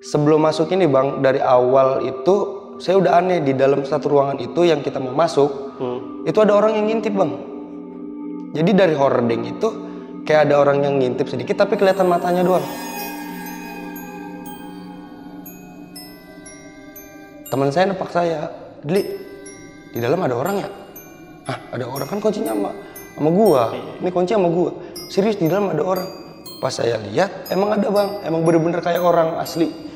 Sebelum masuk ini Bang, dari awal itu saya udah aneh di dalam satu ruangan itu yang kita mau masuk, itu ada orang yang ngintip Bang. Jadi dari hordeng itu kayak ada orang yang ngintip sedikit tapi kelihatan matanya doang. Teman saya nepak saya, Dli, di dalam ada orang ya? Ah, ada orang, kan kuncinya sama gua. Ini kunci sama gua. Serius di dalam ada orang. Pas saya lihat, emang ada Bang, emang bener-bener kayak orang asli.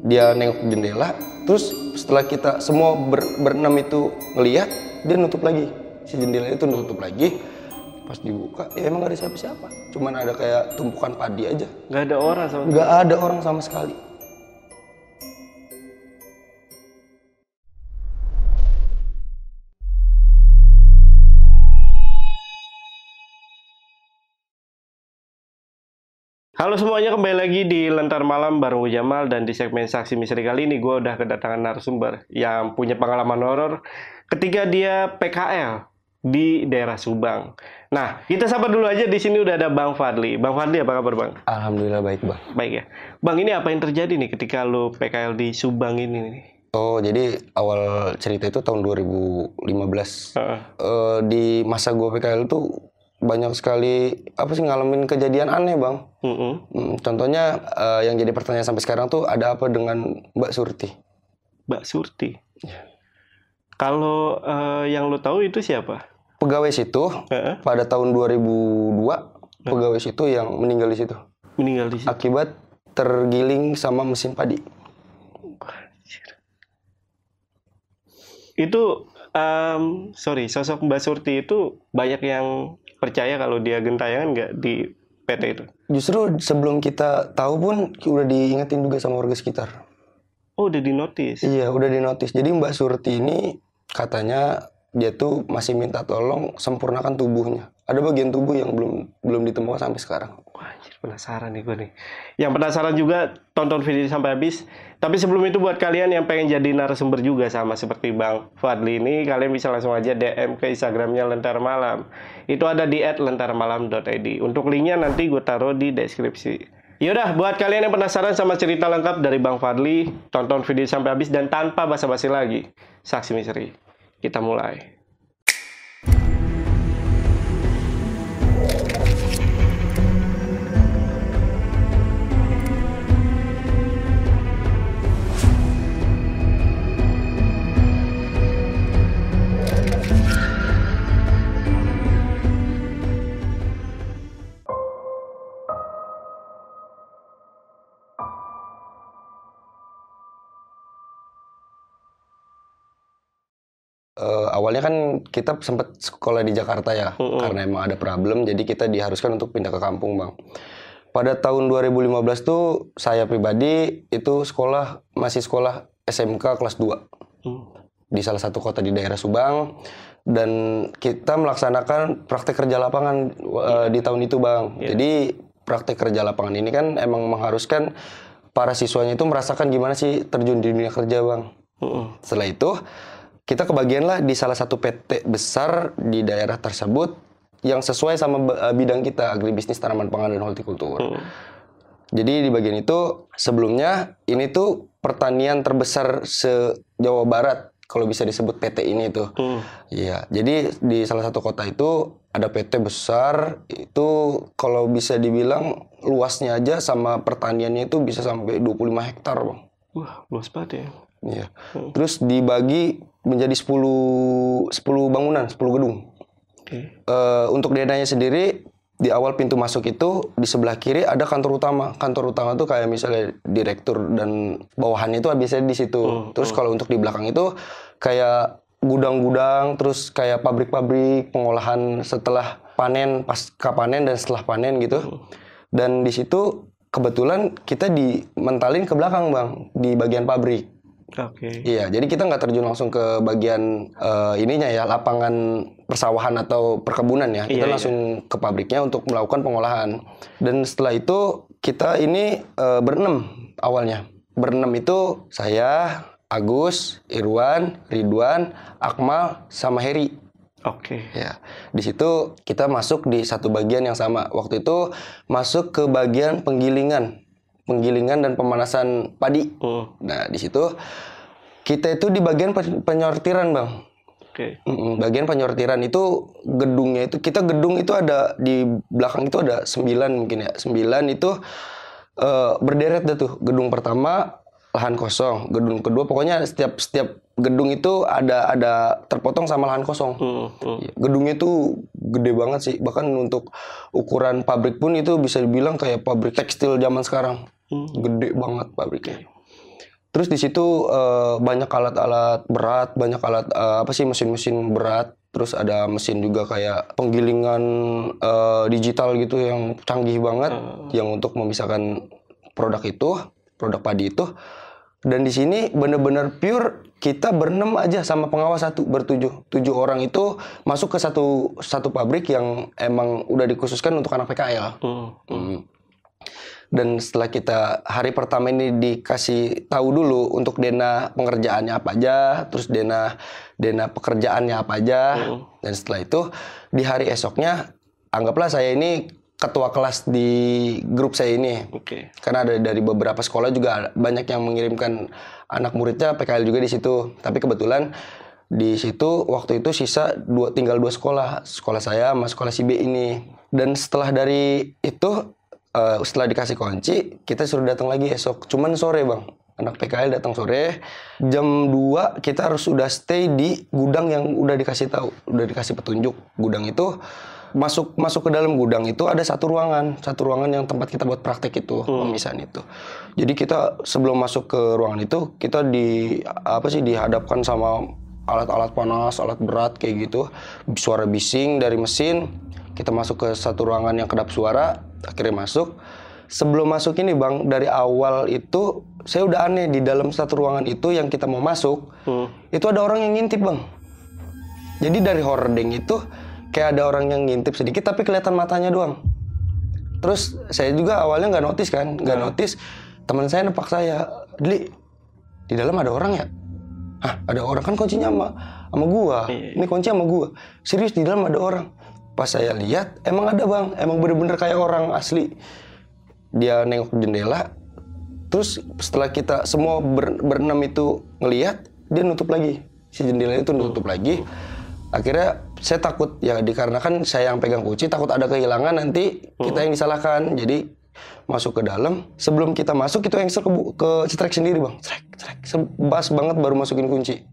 Dia nengok ke jendela, terus setelah kita semua berenam itu ngelihat, dia nutup lagi. Si jendela itu nutup lagi. Pas dibuka, ya emang gak ada siapa-siapa. Cuman ada kayak tumpukan padi aja. Nggak ada orang sama Nggak ada orang sama sekali. Halo semuanya, kembali lagi di Lentar Malam bareng gue Jamal. Dan di segmen Saksi Misteri kali ini gue udah kedatangan narasumber yang punya pengalaman horor ketika dia PKL di daerah Subang. Nah, kita sapa dulu aja, di sini udah ada Bang Fadli. Bang Fadli, apa kabar Bang? Alhamdulillah baik Bang. Baik ya. Bang, ini apa yang terjadi nih ketika lu PKL di Subang ini nih? Oh, jadi awal cerita itu tahun 2015. Di masa gue PKL tuh banyak sekali ngalamin kejadian aneh Bang. Contohnya yang jadi pertanyaan sampai sekarang tuh ada apa dengan Mbak Surti? Mbak Surti? Kalau yang lu tahu itu siapa? Pegawai situ pada tahun 2002 pegawai situ yang meninggal di situ. Meninggal di situ Akibat tergiling sama mesin padi. Itu sosok Mbak Surti itu banyak yang percaya kalau dia gentayangan nggak di PT itu? Justru sebelum kita tahu pun udah diingetin juga sama warga sekitar. Oh, udah dinotis? Iya, udah dinotis. Jadi Mbak Surti ini katanya dia tuh masih minta tolong sempurnakan tubuhnya. Ada bagian tubuh yang belum ditemukan sampai sekarang. Wah, anjir, penasaran nih gue nih. Yang penasaran juga, tonton video sampai habis. Tapi sebelum itu, buat kalian yang pengen jadi narasumber juga sama seperti Bang Fadli ini, kalian bisa langsung aja DM ke Instagramnya Lentar Malam. Itu ada di @lentarmalam.id. Untuk linknya nanti gue taruh di deskripsi. Yaudah, buat kalian yang penasaran sama cerita lengkap dari Bang Fadli, tonton video sampai habis dan tanpa basa-basi lagi. Saksi Misteri, kita mulai. Awalnya kan kita sempat sekolah di Jakarta ya, karena emang ada problem, jadi kita diharuskan untuk pindah ke kampung Bang. Pada tahun 2015 tuh saya pribadi itu masih sekolah SMK kelas 2 di salah satu kota di daerah Subang, dan kita melaksanakan praktek kerja lapangan di tahun itu Bang. Jadi praktek kerja lapangan ini kan emang mengharuskan para siswanya itu merasakan gimana sih terjun di dunia kerja Bang. Setelah itu kita kebagian lah di salah satu PT besar di daerah tersebut yang sesuai sama bidang kita, agribisnis, tanaman pangan, dan hortikultur. Jadi di bagian itu sebelumnya ini tuh pertanian terbesar se-Jawa Barat kalau bisa disebut PT ini tuh. Iya, jadi di salah satu kota itu ada PT besar, itu kalau bisa dibilang luasnya aja sama pertaniannya itu bisa sampai 25 hektar Bang. Wah, luas banget ya. Iya. Terus dibagi menjadi 10 bangunan, 10 gedung. Untuk dananya sendiri, di awal pintu masuk itu di sebelah kiri ada kantor utama. Kantor utama tuh kayak misalnya direktur dan bawahannya itu biasanya di situ. Terus kalau untuk di belakang itu kayak gudang-gudang, terus kayak pabrik-pabrik pengolahan setelah panen, pasca panen dan setelah panen gitu. Dan di situ kebetulan kita dimentalin ke belakang Bang, di bagian pabrik. Iya, jadi kita nggak terjun langsung ke bagian ininya ya, lapangan persawahan atau perkebunan ya. Kita langsung ke pabriknya untuk melakukan pengolahan. Dan setelah itu kita ini berenam awalnya. Berenam itu saya, Agus, Irwan, Ridwan, Akmal, sama Heri. Ya, di situ kita masuk di satu bagian yang sama. Waktu itu masuk ke bagian penggilingan penggilingan dan pemanasan padi. Nah di situ kita itu di bagian penyortiran bang. Oke. Bagian penyortiran itu gedungnya itu gedung itu ada di belakang itu ada 9 mungkin ya. 9 itu berderet dah tuh. Gedung pertama lahan kosong, gedung kedua pokoknya setiap gedung itu ada terpotong sama lahan kosong. Gedungnya itu gede banget sih. Bahkan untuk ukuran pabrik pun itu bisa dibilang kayak pabrik tekstil zaman sekarang. Gede banget pabriknya. Terus di situ banyak alat-alat berat, banyak alat mesin-mesin berat. Terus ada mesin juga kayak penggilingan digital gitu yang canggih banget, yang untuk memisahkan produk padi itu. Dan di sini benar-benar pure kita berenam aja sama pengawas bertujuh. 7 orang itu masuk ke satu pabrik yang emang udah dikhususkan untuk anak PKL. Dan setelah kita hari pertama ini dikasih tahu dulu untuk dena pengerjaannya apa aja, terus dena pekerjaannya apa aja, dan setelah itu di hari esoknya anggaplah saya ini ketua kelas di grup saya ini. Karena ada dari beberapa sekolah juga banyak yang mengirimkan anak muridnya PKL juga di situ. Tapi kebetulan di situ waktu itu tinggal 2 sekolah saya sama sekolah si B ini. Dan setelah dari itu setelah dikasih kunci, kita suruh datang lagi esok. Cuman sore bang, anak PKL datang sore. Jam 2 kita harus sudah stay di gudang yang udah dikasih tahu, udah dikasih petunjuk. Gudang itu masuk ke dalam gudang itu ada satu ruangan yang tempat kita buat praktek itu, pemisahan itu. Jadi kita sebelum masuk ke ruangan itu kita dihadapkan sama alat-alat panas, alat berat kayak gitu, suara bising dari mesin. Kita masuk ke satu ruangan yang kedap suara, akhirnya masuk. Sebelum masuk ini bang, dari awal itu saya udah aneh di dalam satu ruangan itu yang kita mau masuk, itu ada orang yang ngintip bang. Jadi dari hordeng itu kayak ada orang yang ngintip sedikit tapi kelihatan matanya doang. Terus saya juga awalnya nggak notice. Teman saya nepak saya, Dli, di dalam ada orang ya? Hah, ada orang, kan kuncinya sama gua. Ini kunci sama gua. Serius di dalam ada orang. Pas saya lihat, emang ada bang, emang bener-bener kayak orang asli. Dia nengok jendela, terus setelah kita semua berenam itu ngelihat, dia nutup lagi. Si jendela itu nutup lagi. Akhirnya saya takut, ya dikarenakan saya yang pegang kunci, takut ada kehilangan nanti kita yang disalahkan. Jadi masuk ke dalam, sebelum kita masuk itu yang ke cetrek sendiri bang. Cetrek, pas banget baru masukin kunci.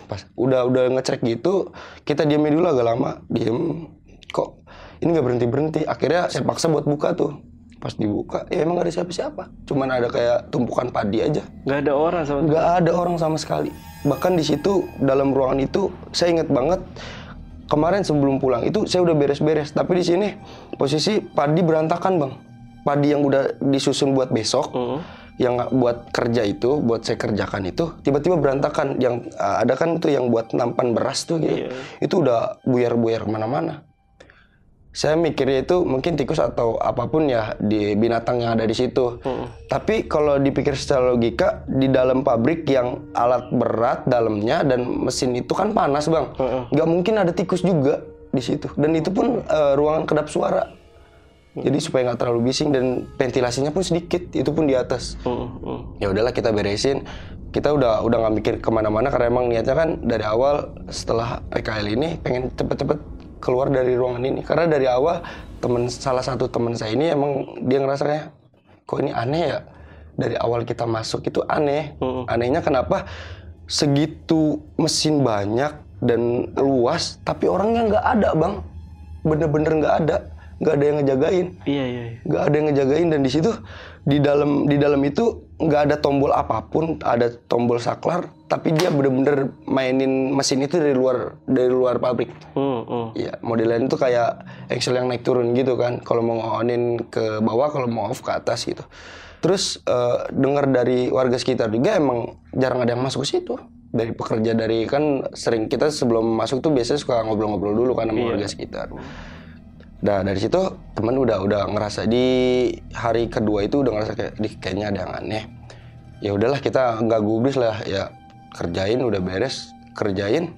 Pas udah ngecek gitu, kita diamin dulu agak lama, kok ini nggak berhenti. Akhirnya saya paksa buat buka tuh. Pas dibuka, ya emang gak ada siapa-siapa, cuman ada kayak tumpukan padi aja. Nggak ada orang sama sekali. Bahkan di situ dalam ruangan itu saya inget banget kemarin sebelum pulang itu saya udah beres-beres, tapi di sini posisi padi berantakan bang. Padi yang udah disusun buat besok, yang buat kerja itu, buat saya kerjakan itu, tiba-tiba berantakan. Yang ada kan tuh yang buat nampan beras tuh gitu. Itu udah buyar-buyar kemana-mana. Saya mikirnya itu mungkin tikus atau apapun ya di binatang yang ada di situ. Tapi kalau dipikir secara logika, di dalam pabrik yang alat berat dalamnya dan mesin itu kan panas bang. Nggak mungkin ada tikus juga di situ. Dan itu pun ruangan kedap suara. Jadi supaya nggak terlalu bising dan ventilasinya pun sedikit, itu pun di atas. Ya udahlah kita beresin. Kita udah nggak mikir kemana-mana karena emang niatnya kan dari awal setelah PKL ini pengen cepet-cepet keluar dari ruangan ini. Karena dari awal salah satu teman saya ini emang dia ngerasanya kok ini aneh ya. Dari awal kita masuk itu aneh. Anehnya kenapa segitu mesin banyak dan luas tapi orangnya nggak ada bang. Bener-bener nggak ada yang ngejagain. Nggak ada yang ngejagain. Dan di situ di dalam itu nggak ada tombol apapun, ada tombol saklar, tapi dia bener-bener mainin mesin itu dari luar pabrik. Ya modelnya itu kayak engsel yang naik turun gitu kan. Kalau mau on-in ke bawah, kalau mau off ke atas gitu. Terus dengar dari warga sekitar juga emang jarang ada yang masuk ke situ. Dari pekerja kan sering kita sebelum masuk tuh biasanya suka ngobrol-ngobrol dulu kan sama warga sekitar. Nah dari situ teman udah ngerasa di hari kedua itu udah ngerasa kayaknya ada yang aneh. Ya udahlah kita nggak gubris lah ya, kerjain udah beres kerjain.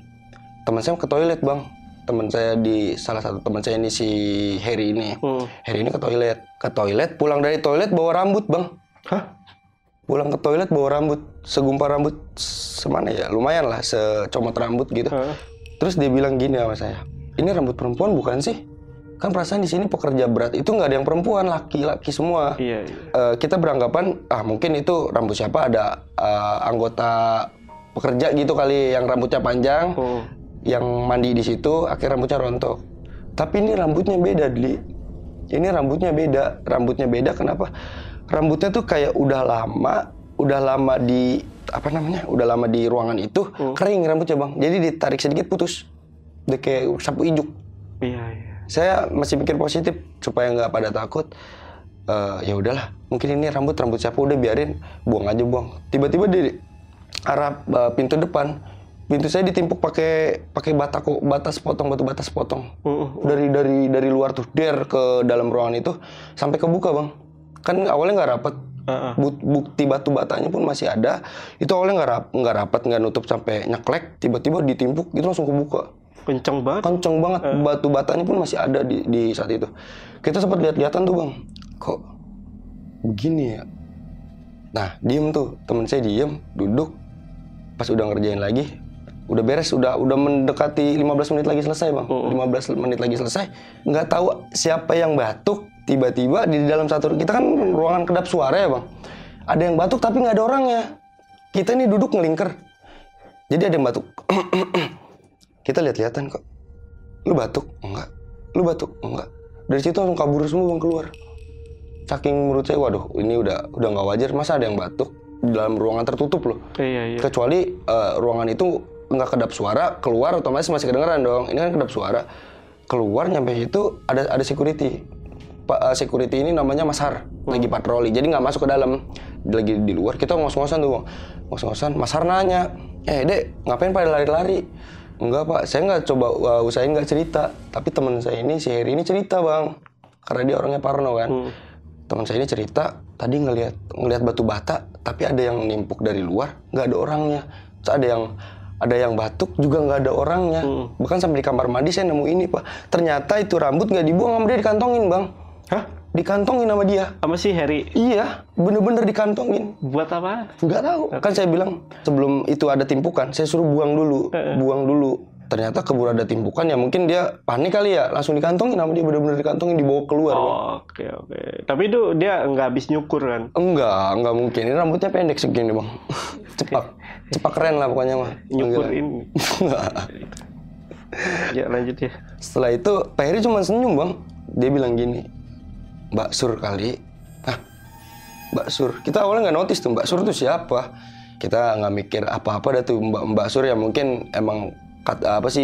Teman saya ke toilet bang, teman saya salah satu teman saya ini si Harry ini. Harry ini ke toilet, pulang dari toilet bawa rambut, Bang. Hah? Pulang ke toilet bawa rambut, segumpal rambut semana ya, lumayan lah, secomot rambut gitu. Terus dia bilang gini sama saya, ini rambut perempuan bukan sih? Kan perasaan di sini pekerja berat itu nggak ada yang perempuan, laki-laki semua. Iya. Kita beranggapan, mungkin itu rambut siapa, ada anggota pekerja gitu kali yang rambutnya panjang, yang mandi di situ, akhirnya rambutnya rontok. Tapi ini rambutnya beda, Dli. Ini rambutnya beda, kenapa? Rambutnya tuh kayak udah lama di ruangan itu kering rambutnya, Bang. Jadi ditarik sedikit putus, udah kayak sapu ijuk. Iya. Saya masih pikir positif supaya nggak pada takut. Ya udahlah, mungkin ini rambut siapa, udah biarin, buang aja, buang. Tiba-tiba di arah pintu depan, pintu saya ditimpuk pakai batu batas potong. Dari luar tuh ke dalam ruangan itu sampai kebuka, Bang. Kan awalnya nggak rapat, bukti batu batanya pun masih ada. Itu awalnya nggak rapat, nggak nutup sampai nyeklek. Tiba-tiba ditimpuk, itu langsung kebuka. Kenceng banget. Batu batanya pun masih ada di saat itu. Kita sempat lihat-lihatan tuh, Bang. Kok begini ya? Nah, diem tuh, teman saya diem, duduk. Pas udah ngerjain lagi, udah beres, udah mendekati 15 menit lagi selesai, Bang. 15 menit lagi selesai. Nggak tahu siapa yang batuk. Tiba-tiba di dalam satu, kita kan ruangan kedap suara ya, Bang. Ada yang batuk tapi nggak ada orangnya. Kita ini duduk ngelingker. Jadi ada yang batuk. Kita lihat-lihatan kok. Lu batuk? Enggak. Lu batuk? Enggak. Dari situ langsung kabur semua, Bang, keluar. Saking menurut saya, waduh, ini udah nggak wajar. Masa ada yang batuk di dalam ruangan tertutup loh. Iya. Kecuali ruangan itu nggak kedap suara, keluar otomatis masih kedengeran dong. Ini kan kedap suara. Keluar nyampe situ ada security. Pak security ini namanya Mas Har, lagi patroli. Jadi nggak masuk ke dalam. Lagi di luar, kita ngos-ngosan tuh, Bang. Ngos-ngosan, Mas Har nanya, Dek, ngapain pada lari-lari? Enggak, Pak, saya nggak coba usahain nggak cerita. Tapi teman saya ini, si Heri ini cerita, Bang. Karena dia orangnya parno kan. Teman saya ini cerita, tadi ngelihat batu bata, tapi ada yang nimpuk dari luar, nggak ada orangnya. Terus ada yang batuk juga nggak ada orangnya. Bahkan sampai di kamar mandi saya nemu ini, Pak. Ternyata itu rambut nggak dibuang sama dia, dikantongin, Bang. Hah? Dikantongin sama dia. Sama si Harry? Iya, bener-bener dikantongin. Buat apa? Nggak tahu. Kan saya bilang, sebelum itu ada timpukan, saya suruh buang dulu. Ternyata keburu ada timpukan, ya mungkin dia panik kali ya. Langsung dikantongin sama dia, bener-bener dikantongin, dibawa keluar. Oke. Tapi itu dia nggak habis nyukur kan? Enggak mungkin. Ini rambutnya pendek segini, Bang. Cepak keren lah pokoknya mah. Nyukur ini. Ya, lanjut ya. Setelah itu, Pak Heri cuma senyum, Bang. Dia bilang gini, Mbak Sur kali. Mbak Sur. Kita awalnya nggak notice tuh Mbak Sur tuh siapa. Kita nggak mikir apa-apa dah tuh Mbak Sur ya, mungkin emang apa sih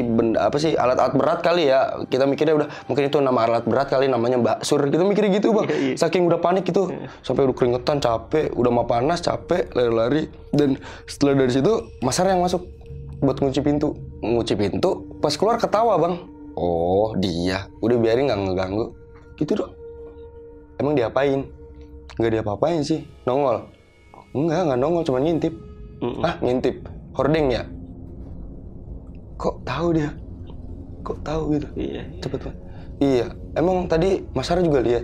alat-alat berat kali ya. Kita mikirnya udah mungkin itu nama alat berat kali, namanya Mbak Sur. Kita mikirnya gitu, Bang. Saking udah panik gitu. Sampai udah keringetan, capek, udah mau panas, capek, lari-lari. Dan setelah dari situ Mas Har yang masuk buat ngunci pintu. Pas keluar ketawa, Bang. Oh, dia. Udah biarin, nggak ngeganggu. Gitu dong. Emang diapain? Nggak diapa-apain sih. Nongol? Nggak nongol, cuma ngintip. Ngintip? Hordeng ya? Kok tahu dia? Kok tahu gitu? Iya. Cepet banget. Iya. Emang tadi Mas Har juga lihat?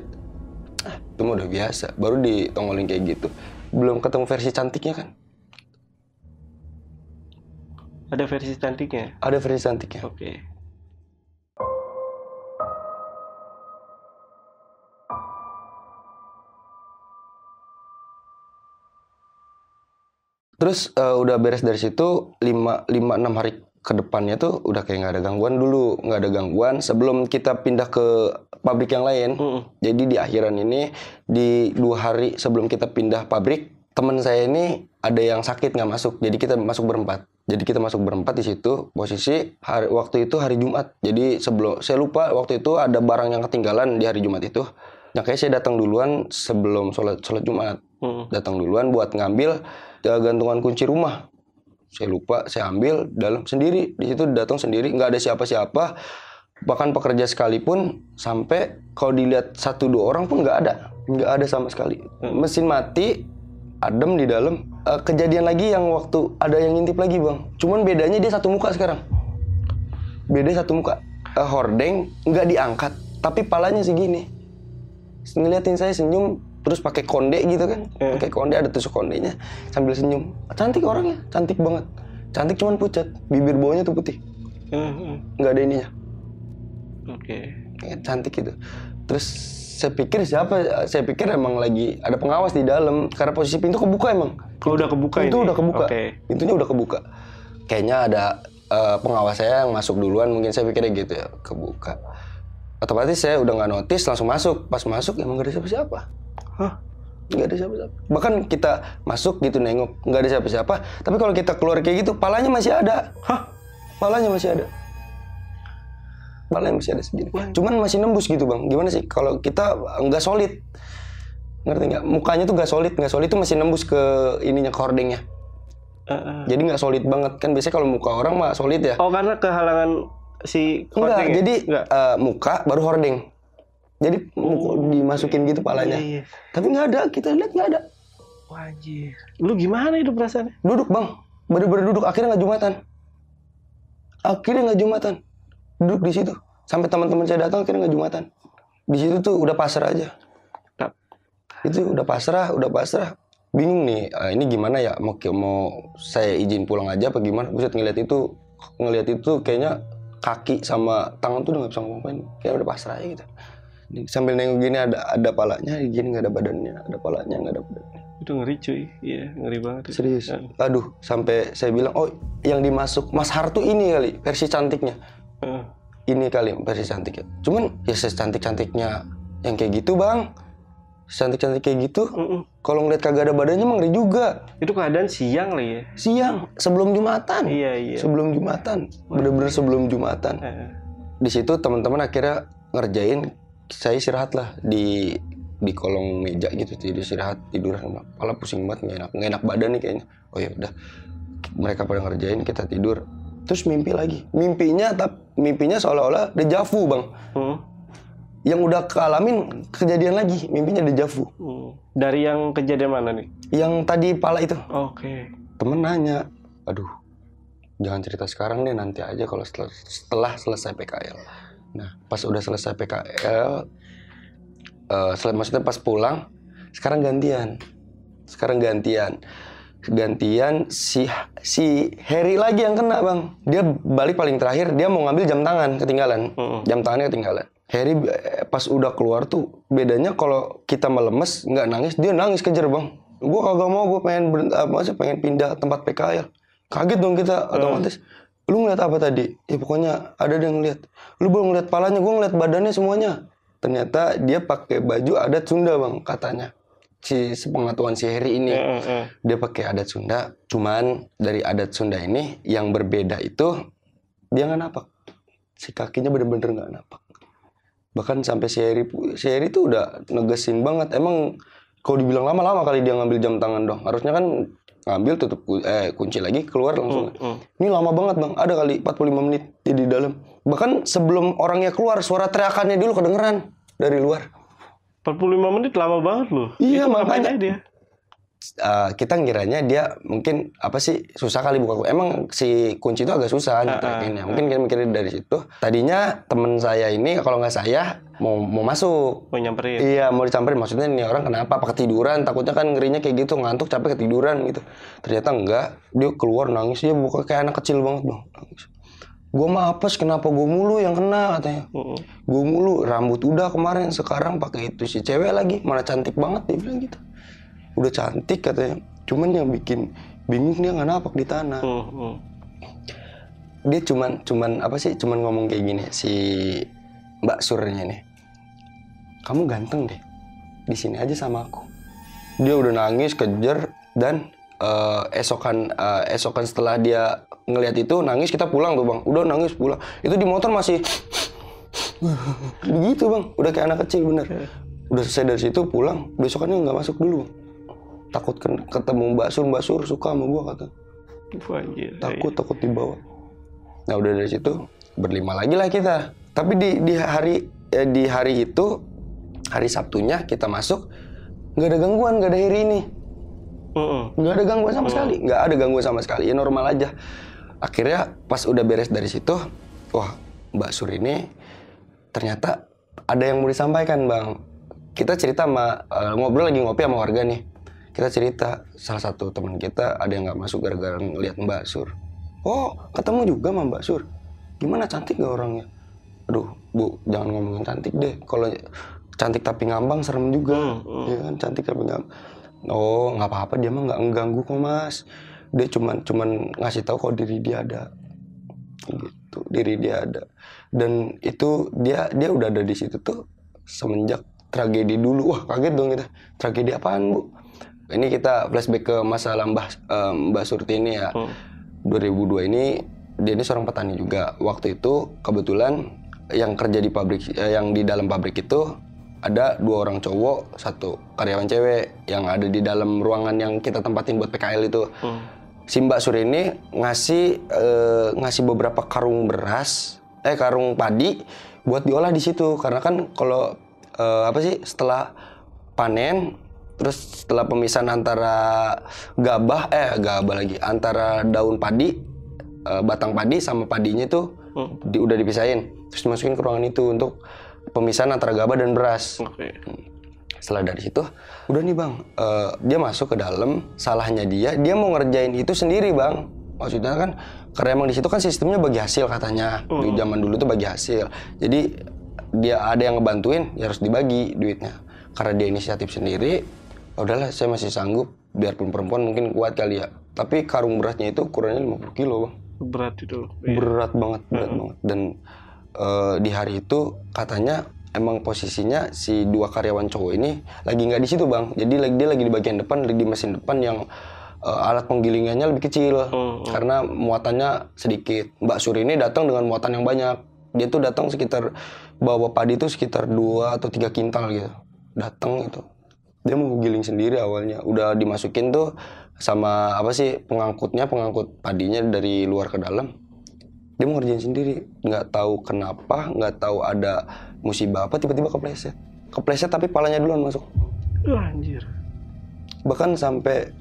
Itu mah udah biasa. Baru ditongolin kayak gitu. Belum ketemu versi cantiknya kan? Ada versi cantiknya? Ada versi cantiknya. Oke. Terus udah beres dari situ 5-6 hari ke depannya tuh udah kayak nggak ada gangguan dulu, nggak ada gangguan sebelum kita pindah ke pabrik yang lain. Jadi di akhiran ini di 2 hari sebelum kita pindah pabrik, teman saya ini ada yang sakit nggak masuk, jadi kita masuk berempat. Jadi kita masuk berempat di situ, posisi waktu itu hari Jumat. Jadi saya lupa waktu itu ada barang yang ketinggalan di hari Jumat itu. Nah kayak saya datang duluan sebelum sholat Jumat. Datang duluan buat ngambil gantungan kunci rumah. Saya lupa, saya ambil dalam sendiri. Di situ datang sendiri, nggak ada siapa-siapa. Bahkan pekerja sekalipun, sampai kalau dilihat 1-2 orang pun nggak ada sama sekali. Mesin mati, adem di dalam. Kejadian lagi yang waktu ada yang ngintip lagi, Bang. Cuman bedanya dia satu muka sekarang. Beda satu muka. hordeng nggak diangkat, tapi palanya segini. Ngeliatin saya senyum, terus pakai konde gitu kan, pakai konde ada tusuk kondenya, sambil senyum. Cantik orangnya, cantik banget, cantik cuman pucat, bibir bawahnya tuh putih, nggak ada ininya. Oke. Cantik gitu. Terus saya pikir siapa? Saya pikir emang lagi ada pengawas di dalam, karena posisi pintu kebuka emang. Oh, udah kebuka Pintu ini? udah kebuka, pintunya udah kebuka. Kayaknya ada pengawas saya yang masuk duluan, mungkin saya pikirnya gitu ya, kebuka. Otomatis saya udah nggak notice, langsung masuk. Pas masuk emang nggak ada siapa-siapa. Hah? Nggak ada siapa-siapa. Bahkan kita masuk gitu nengok, nggak ada siapa-siapa. Tapi kalau kita keluar kayak gitu, palanya masih ada. Hah? Palanya masih ada. Palanya masih ada segini. Cuman masih nembus gitu bang. Gimana sih? Kalau kita nggak solid, ngerti nggak? Mukanya tuh nggak solid tuh masih nembus ke ininya, ke hordengnya. Jadi nggak solid banget kan. Biasanya kalau muka orang mah solid ya. Oh, karena kehalangan si Enggak, hordeng ya? jadi muka baru hordeng. Jadi dimasukin gitu palanya. Iya. Tapi nggak ada, kita lihat nggak ada. Wajir. Lu gimana itu perasaannya? Duduk bang, bener-bener duduk. Akhirnya nggak jumatan. Duduk di situ. Sampai teman-teman saya datang akhirnya nggak jumatan. Di situ tuh udah pasrah aja. Itu udah pasrah. Bingung nih, ini gimana ya? Mau saya izin pulang aja apa gimana? Buset, ngeliat itu kayaknya kaki sama tangan tuh udah nggak bisa ngomongin, kayak udah pasrah aja gitu. Sambil nengok gini ada palanya, gini nggak ada badannya, ada palanya nggak ada badannya. Itu ngeri cuy, iya ngeri banget. Serius. Aduh, sampai saya bilang, oh yang dimasuk Mas Hartu ini kali versi cantiknya. Ini kali versi cantiknya. Cuman ya secantik-cantiknya yang kayak gitu bang, cantik-cantik kayak gitu. Kalau ngeliat kagak ada badannya emang ngeri juga. Itu keadaan siang lah ya? Siang, sebelum Jumatan. Iya. Sebelum Jumatan, bener-bener sebelum Jumatan. Di situ teman-teman akhirnya ngerjain, saya istirahat lah di kolong meja gitu, istirahat tiduran. Kepala pusing banget, nggak enak badan nih kayaknya. Oh ya udah, mereka pada ngerjain, kita tidur. Terus mimpi lagi. Mimpinya seolah-olah dejavu bang. Yang udah kealamin kejadian lagi, mimpinya dejavu. Dari yang kejadian mana nih? Yang tadi pala itu. Oke. Temen nanya, aduh, jangan cerita sekarang deh, nanti aja kalau setelah selesai PKL. Nah, pas udah selesai PKL, maksudnya pas pulang, sekarang gantian si Harry lagi yang kena bang. Dia balik paling terakhir, dia mau ngambil jam tangan ketinggalan. Jam tangannya ketinggalan. Harry pas udah keluar tuh bedanya, kalau kita melemes nggak nangis, dia nangis kejar bang. Gue kagak mau, gue pengen pindah tempat PKL. Kaget dong kita otomatis. Lu ngeliat apa tadi? Ya pokoknya ada yang ngeliat. Lu belum ngeliat palanya, gue ngeliat badannya semuanya. Ternyata dia pakai baju adat Sunda bang, katanya. Si sepengetahuan si Harry ini, dia pakai adat Sunda. Cuman dari adat Sunda ini yang berbeda itu dia nggak napak. Si kakinya bener-bener nggak napak. Bahkan sampai si Harry tuh udah negesin banget. Emang kalau dibilang lama kali dia ngambil jam tangan dong. Harusnya kan ngambil tutup kunci lagi keluar langsung. Ini lama banget bang. Ada kali 45 menit dia di dalam. Bahkan sebelum orangnya keluar, suara teriakannya dulu kedengeran dari luar. 45 menit lama banget loh. Iya, itu makanya dia. Kita ngiranya dia mungkin apa sih, susah kali buka. Emang si kunci itu agak susah nyetekinnya. Mungkin kita mikirnya dari situ. Tadinya temen saya ini, kalau nggak saya mau masuk, mau nyamperin. Iya, mau disamperin. Maksudnya nih orang kenapa? Apa ketiduran? Takutnya kan ngerinya kayak gitu, ngantuk, capek, ketiduran gitu. Ternyata enggak, dia keluar nangis, dia buka kayak anak kecil banget bang. Gue mah apes, kenapa gue mulu yang kena katanya. Gue mulu, rambut udah kemarin, sekarang pakai itu si cewek lagi, mana cantik banget, dia bilang gitu. Udah cantik katanya, cuman yang bikin bingung dia nggak napak di tanah. Dia cuman apa sih, cuman ngomong kayak gini si Mbak Surnya nih, kamu ganteng deh, di sini aja sama aku. Dia udah nangis kejar, dan esokan setelah dia ngelihat itu nangis, kita pulang tuh bang, udah nangis pulang. Itu di motor masih begitu bang, udah kayak anak kecil bener. Udah selesai dari situ pulang, besokannya nggak masuk dulu. Takut ketemu Mbak Sur suka sama gua kata. Takut dibawa. Nah udah dari situ berlima lagi lah kita. Tapi di hari itu, hari Sabtunya kita masuk, nggak ada gangguan, nggak ada Harry ini. Nggak ada gangguan sama sekali, nggak ada gangguan sama sekali, ya normal aja. Akhirnya pas udah beres dari situ, wah Mbak Sur ini ternyata ada yang mau disampaikan bang. Kita cerita sama ngobrol lagi ngopi sama warga nih. Kita cerita salah satu teman kita ada yang nggak masuk gara-gara ngeliat Mbak Sur. Oh ketemu juga sama Mbak Sur. Gimana, cantik gak orangnya? Aduh bu, jangan ngomongin cantik deh. Kalau cantik tapi ngambang serem juga. Ya kan, cantik tapi ngambang. Oh nggak apa-apa, dia mah nggak mengganggu kok mas. Dia cuman ngasih tahu kalau diri dia ada. Gitu, diri dia ada. Dan itu dia udah ada di situ tuh semenjak tragedi dulu. Wah kaget dong kita. Tragedi apaan bu? Ini kita flashback ke masalah Mbak Surti ini ya. 2002 ini dia ini seorang petani juga. Waktu itu kebetulan yang kerja di pabrik, yang di dalam pabrik itu ada 2 orang cowok, 1 karyawan cewek yang ada di dalam ruangan yang kita tempatin buat PKL itu. Si Mbak Sur ini ngasih beberapa karung beras, karung padi buat diolah di situ. Karena kan kalau setelah panen, terus setelah pemisahan antara gabah lagi antara daun padi, batang padi sama padinya itu udah dipisahin, terus dimasukin ke ruangan itu untuk pemisahan antara gabah dan beras. Setelah dari situ, udah nih bang, dia masuk ke dalam. Salahnya dia mau ngerjain itu sendiri bang. Maksudnya kan karena emang di situ kan sistemnya bagi hasil katanya. Di zaman dulu tuh bagi hasil. Jadi dia ada yang ngebantuin, ya harus dibagi duitnya. Karena dia inisiatif sendiri, udahlah saya masih sanggup. Biarpun perempuan mungkin kuat kali ya. Tapi karung berasnya itu ukurannya 50 kilo bang. Berat itu. Berat banget, berat banget. Dan di hari itu katanya emang posisinya si 2 karyawan cowok ini lagi nggak di situ bang. Jadi dia lagi di bagian depan, di mesin depan yang alat penggilingannya lebih kecil karena muatannya sedikit. Mbak Sur ini datang dengan muatan yang banyak. Dia tuh datang sekitar bawa padi itu sekitar 2 atau 3 kintal gitu. Datang itu. Dia mau giling sendiri awalnya. Udah dimasukin tuh sama pengangkut padinya dari luar ke dalam. Dia mau ngerjain sendiri. Nggak tahu kenapa, nggak tahu ada musibah apa, tiba-tiba kepleset tapi palanya duluan masuk. Anjir. Bahkan sampai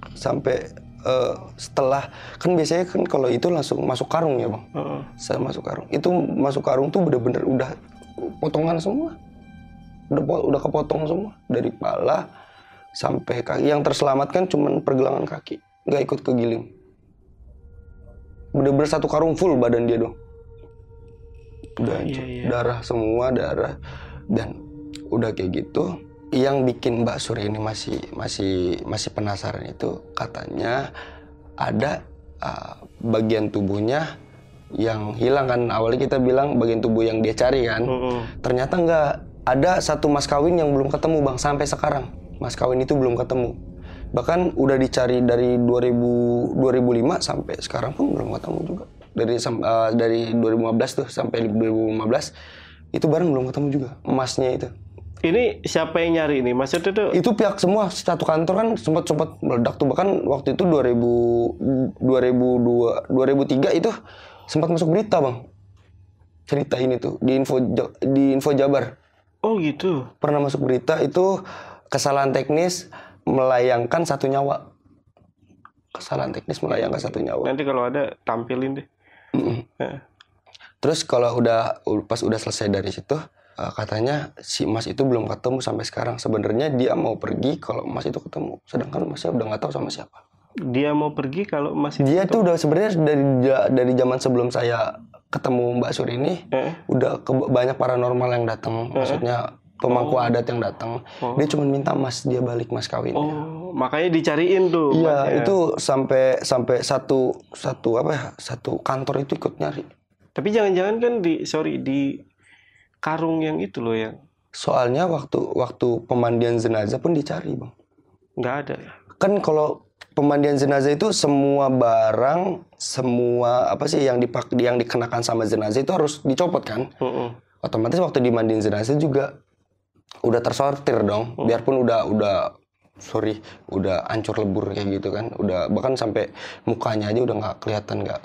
setelah, kan biasanya kan kalau itu langsung masuk karung ya bang. Saya masuk karung. Itu masuk karung tuh bener-bener udah potongan semua. Udah kepotong semua dari pala sampai kaki. Yang terselamatkan cuman pergelangan kaki, nggak ikut kegiling. Bener-bener 1 karung full badan dia dong. Udah hancur. Darah semua, darah. Dan udah kayak gitu, yang bikin Mbak Sur ini masih penasaran itu katanya ada bagian tubuhnya yang hilang kan. Awalnya kita bilang bagian tubuh yang dia cari kan. Ternyata nggak. Ada 1 mas kawin yang belum ketemu bang sampai sekarang. Mas kawin itu belum ketemu. Bahkan udah dicari dari 2005 sampai sekarang pun belum ketemu juga. Dari 2015 tuh sampai 2015 itu barang belum ketemu juga emasnya itu. Ini siapa yang nyari ini? Maksudnya tuh? Itu pihak semua, satu kantor kan sempat meledak tuh. Bahkan waktu itu 2003 itu sempat masuk berita bang. Cerita ini tuh di info Jabar. Oh gitu. Pernah masuk berita itu kesalahan teknis melayangkan 1 nyawa. Kesalahan teknis melayangkan 1 nyawa. Nanti kalau ada tampilin deh. Terus kalau pas udah selesai dari situ, katanya si Mas itu belum ketemu sampai sekarang. Sebenarnya dia mau pergi kalau Mas itu ketemu, sedangkan Masnya udah nggak tahu sama siapa. Dia mau pergi kalau Mas itu dia tuh udah sebenarnya dari zaman sebelum saya ketemu Mbak Sur ini, udah banyak paranormal yang datang. Maksudnya pemangku adat yang datang. Dia cuma minta Mas dia balik, Mas kawin. Oh, makanya dicariin tuh. Iya, itu sampai satu kantor itu ikut nyari. Tapi jangan-jangan kan di karung yang itu loh yang. Soalnya waktu pemandian jenazah pun dicari, Bang. Nggak ada ya? Kan kalau pemandian jenazah itu semua barang, semua yang dikenakan sama jenazah itu harus dicopot kan? Otomatis waktu dimandiin jenazah juga udah tersortir dong. Biarpun udah hancur lebur kayak gitu kan. Udah bahkan sampai mukanya aja udah nggak kelihatan, nggak.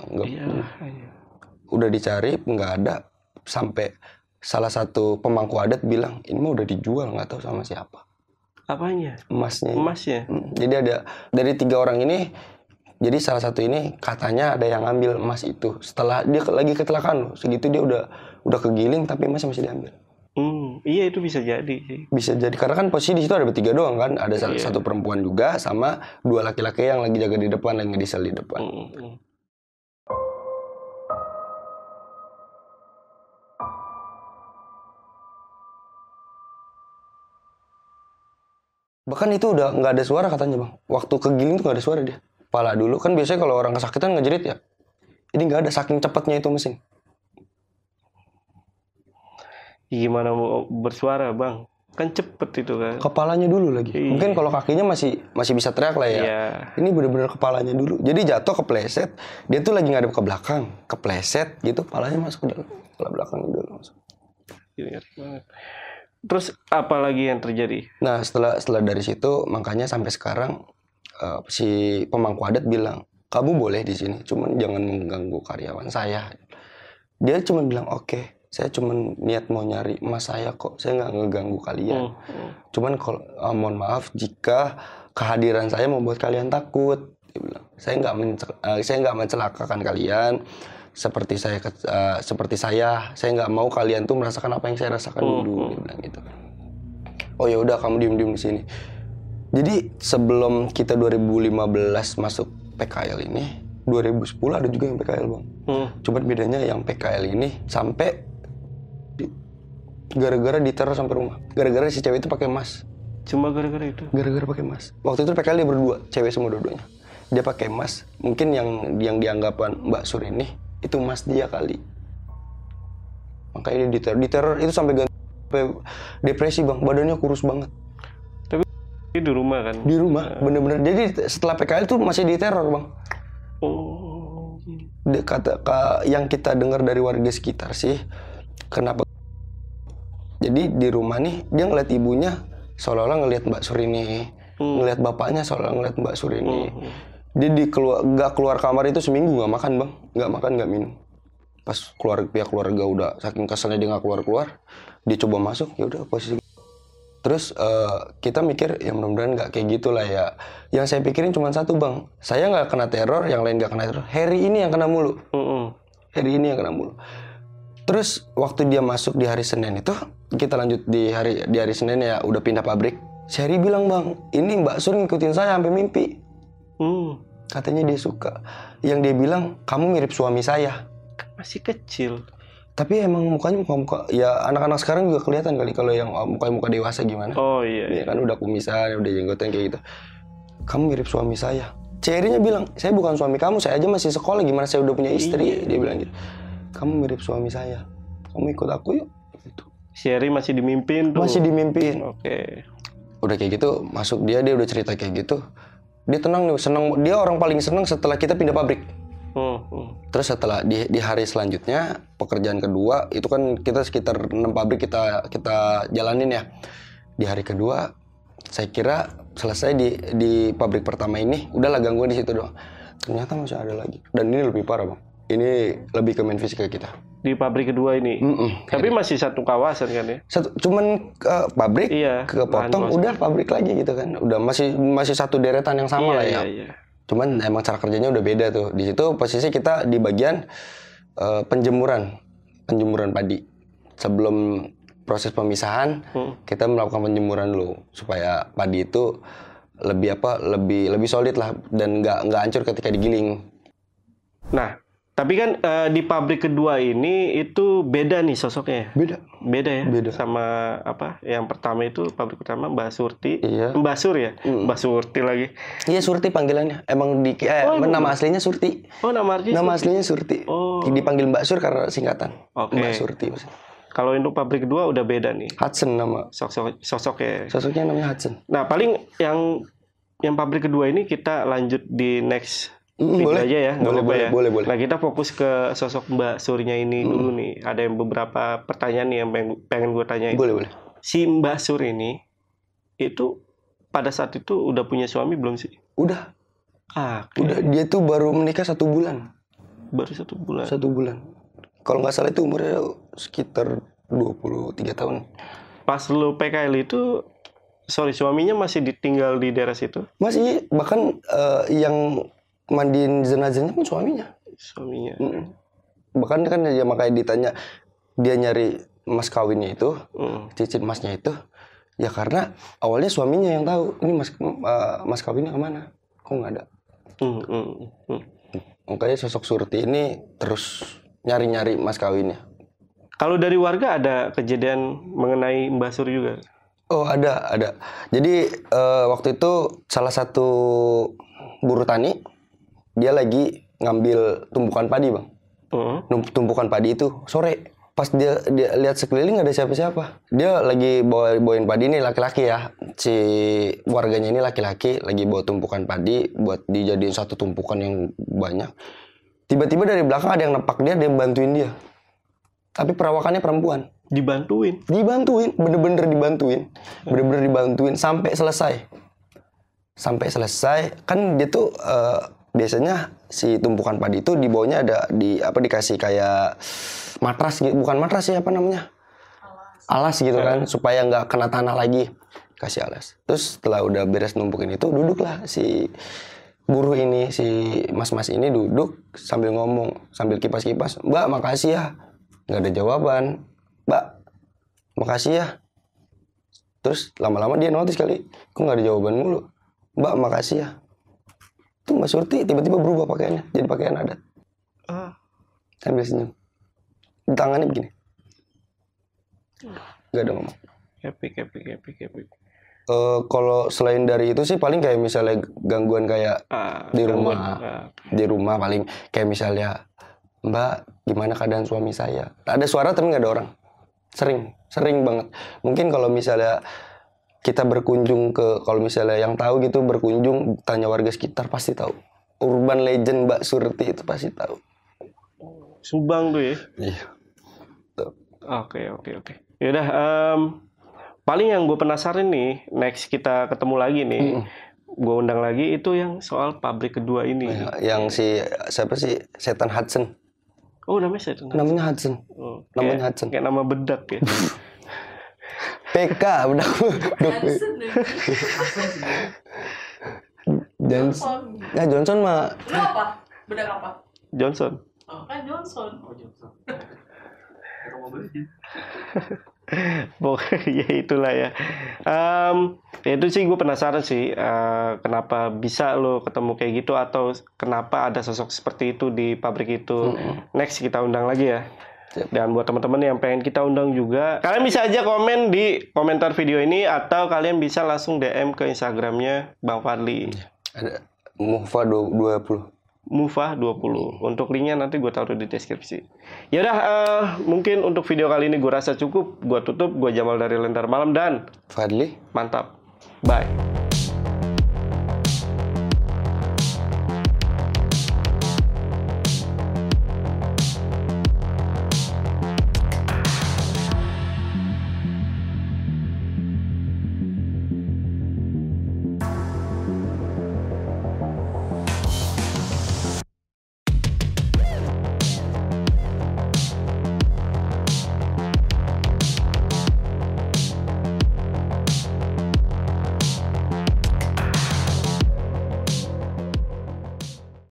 Udah dicari nggak ada, sampai salah satu pemangku adat bilang ini mah udah dijual, nggak tahu sama siapa. Apanya? Emasnya. Jadi ada dari 3 orang ini, jadi salah satu ini katanya ada yang ngambil emas itu. Setelah dia lagi kecelakaan loh, segitu dia udah kegiling tapi emasnya masih diambil. Iya itu bisa jadi sih. Bisa jadi karena kan posisi di situ ada bertiga doang kan, ada satu perempuan juga sama 2 laki-laki yang lagi jaga di depan, lagi ngedisel di depan. Bahkan itu udah nggak ada suara katanya bang. Waktu kegiling tuh nggak ada suara dia. Pala dulu kan biasanya kalau orang kesakitan ngejerit ya. Ini nggak ada, saking cepatnya itu mesin. Gimana mau bersuara bang? Kan cepet itu kan. Kepalanya dulu lagi. Iya. Mungkin kalau kakinya masih bisa teriak lah ya. Iya. Ini bener-bener kepalanya dulu. Jadi jatuh kepleset. Dia tuh lagi ngadep ke belakang, kepleset gitu. Kepalanya masuk ke dalam. Kepala belakang udah langsung. Ingat banget. Terus apa lagi yang terjadi? Nah setelah dari situ makanya sampai sekarang si pemangku adat bilang, kamu boleh di sini, cuman jangan mengganggu karyawan saya. Dia cuma bilang oke, saya cuma niat mau nyari emas saya kok, saya nggak ngeganggu kalian. Cuman kalau mohon maaf jika kehadiran saya membuat kalian takut. Dia bilang, saya nggak mencelakakan kalian. Seperti saya nggak mau kalian tuh merasakan apa yang saya rasakan dulu. Dia bilang gitu. Oh ya udah kamu diem di sini. Jadi sebelum kita 2015 masuk PKL ini, 2010 ada juga yang PKL bang. Cuma bedanya yang PKL ini sampai gara-gara diteror sampai rumah. Gara-gara si cewek itu pakai emas. Cuma gara-gara itu? Gara-gara pakai emas. Waktu itu PKL dia berdua, cewek semua dua-duanya. Dia pakai emas. Mungkin yang dianggapan Mbak Sur ini itu emas dia kali. Makanya dia diteror itu sampai depresi bang, badannya kurus banget. Tapi di rumah kan? Di rumah, bener-bener. Jadi setelah PKL itu masih diteror bang. Yang kita dengar dari warga sekitar sih, kenapa? Jadi di rumah nih dia ngeliat ibunya seolah-olah ngeliat Mbak Sur ini, ngeliat bapaknya seolah-olah ngeliat Mbak Sur ini. Dia nggak keluar kamar itu seminggu, nggak makan bang, nggak makan nggak minum. Pas pihak keluarga udah saking keselnya dia nggak keluar, dia coba masuk, ya udah posisi. Terus kita mikir ya mudah-mudahan nggak kayak gitulah ya. Yang saya pikirin cuma satu bang, saya nggak kena teror, yang lain nggak kena teror. Harry ini yang kena mulu. Harry ini yang kena mulu. Terus waktu dia masuk di hari Senin itu, kita lanjut di hari Senin ya udah pindah pabrik. Si Harry bilang bang, ini Mbak Sur ngikutin saya sampai mimpi. Katanya dia suka. Yang dia bilang, kamu mirip suami saya. Masih kecil. Tapi emang mukanya muka ya anak-anak sekarang juga kelihatan kali kalau yang muka dewasa gimana. Oh iya. Ya kan udah kumisan, udah jenggotan kayak gitu. Kamu mirip suami saya. Cerinya bilang, saya bukan suami kamu, saya aja masih sekolah, gimana saya udah punya istri. Dia bilang gitu. Kamu mirip suami saya. Kamu ikut aku yuk. Gitu. Si Harry masih dimimpin tuh. Masih dimimpin. Oke. Udah kayak gitu, masuk dia udah cerita kayak gitu. Dia tenang nih, senang. Dia orang paling senang setelah kita pindah pabrik. Terus setelah di hari selanjutnya pekerjaan kedua itu kan kita sekitar 6 pabrik kita jalanin ya. Di hari kedua saya kira selesai di pabrik pertama ini udahlah gangguan di situ doang. Ternyata masih ada lagi dan ini lebih parah bang. Ini lebih ke main fisika kita. Di pabrik kedua ini. Tapi masih satu kawasan kan ya? Cuman pabrik kepotong udah pabrik lagi gitu kan. Udah masih satu deretan yang sama lah ya. Iya. Cuman emang cara kerjanya udah beda tuh. Di situ posisi kita di bagian penjemuran padi. Sebelum proses pemisahan, kita melakukan penjemuran dulu supaya padi itu lebih solid lah dan nggak hancur ketika digiling. Nah, tapi kan di pabrik kedua ini itu beda nih sosoknya. Beda ya. Beda. Sama apa? Yang pertama itu pabrik pertama Mbak Surti. Iya. Mbak Sur ya. Mbak Surti lagi. Iya Surti panggilannya. Emang nama aslinya Surti. Oh nama aslinya Surti. Oh. Dipanggil Mbak Sur karena singkatan. Oke. Mbak Surti. Kalau untuk pabrik kedua udah beda nih. Hudson nama. Sosoknya. Sosoknya namanya Hudson. Nah paling yang pabrik kedua ini kita lanjut di next. Boleh aja ya, boleh. Nah kita fokus ke sosok Mbak Surnya ini dulu nih. Ada yang beberapa pertanyaan nih yang pengen gue tanyain. Boleh. Si Mbak Sur ini itu pada saat itu udah punya suami belum sih? Udah. Okay. Udah. Dia tuh baru menikah 1 bulan. Baru 1 bulan. 1 bulan. Kalau nggak salah itu umurnya sekitar 23 tahun. Pas lu PKL itu, suaminya masih ditinggal di daerah situ? Masih, bahkan yang mandiin jenazahnya pun suaminya. Suaminya. Bahkan kan ya makanya ditanya dia nyari mas kawinnya itu, cincin emasnya itu, ya karena awalnya suaminya yang tahu ini mas kawinnya kemana, kok nggak ada. Makanya sosok Surti ini terus nyari-nyari mas kawinnya. Kalau dari warga ada kejadian mengenai Mbak Sur juga? Oh ada. Jadi waktu itu salah satu buruh tani dia lagi ngambil tumpukan padi bang. Tumpukan padi itu sore. Pas dia lihat sekeliling nggak ada siapa-siapa. Dia lagi bawain padi, ini laki-laki ya. Si warganya ini laki-laki lagi bawa tumpukan padi buat dijadiin satu tumpukan yang banyak. Tiba-tiba dari belakang ada yang nepak dia bantuin dia. Tapi perawakannya perempuan. Dibantuin, bener-bener dibantuin sampai selesai. Kan dia tuh biasanya si tumpukan padi itu di bawahnya ada dikasih kayak matras gitu, bukan matras ya, apa namanya? Alas gitu kan, supaya nggak kena tanah lagi. Kasih alas. Terus setelah udah beres numpukin itu, duduklah si buruh ini, si mas-mas ini duduk sambil ngomong, sambil kipas-kipas. Mbak, makasih ya. Nggak ada jawaban. Mbak, makasih ya. Terus lama-lama dia notice kali, kok nggak ada jawaban mulu. Mbak, makasih ya. Tuh Mbak Surti tiba-tiba berubah pakaiannya, jadi pakaian adat. Sambil senyum. Di tangannya begini. Gak ada ngomong. Happy. Kalau selain dari itu sih paling kayak misalnya gangguan kayak di rumah paling kayak misalnya, Mbak, gimana keadaan suami saya? Ada suara tapi nggak ada orang. Sering banget. Mungkin kalau misalnya kita berkunjung kalau misalnya yang tahu gitu berkunjung, tanya warga sekitar pasti tahu. Urban legend Mbak Surti itu pasti tahu. Subang tuh ya? Iya. Oke. Yaudah, paling yang gue penasaran nih, next kita ketemu lagi nih, gue undang lagi itu yang soal pabrik kedua ini. Yang siapa sih? Setan Hudson. Oh, namanya Setan Hudson? Namanya Hudson. Namanya Hudson. Kayak nama bedak ya? PK, bedak. Johnson mah. Lu apa? Bedak apa? Johnson. Oh, kan Johnson. Pokoknya itulah ya. Itu sih gue penasaran sih, kenapa bisa lo ketemu kayak gitu, atau kenapa ada sosok seperti itu di pabrik itu. Next kita undang lagi ya. Dan buat teman-teman yang pengen kita undang juga, kalian bisa aja komen di komentar video ini, atau kalian bisa langsung DM ke Instagramnya Bang Fadli. Ada Mufa 20. Mufa 20. Untuk linknya nanti gue taruh di deskripsi. Yaudah, mungkin untuk video kali ini gue rasa cukup. Gue tutup. Gue Jamal dari Lentera Malam dan Fadli. Mantap. Bye.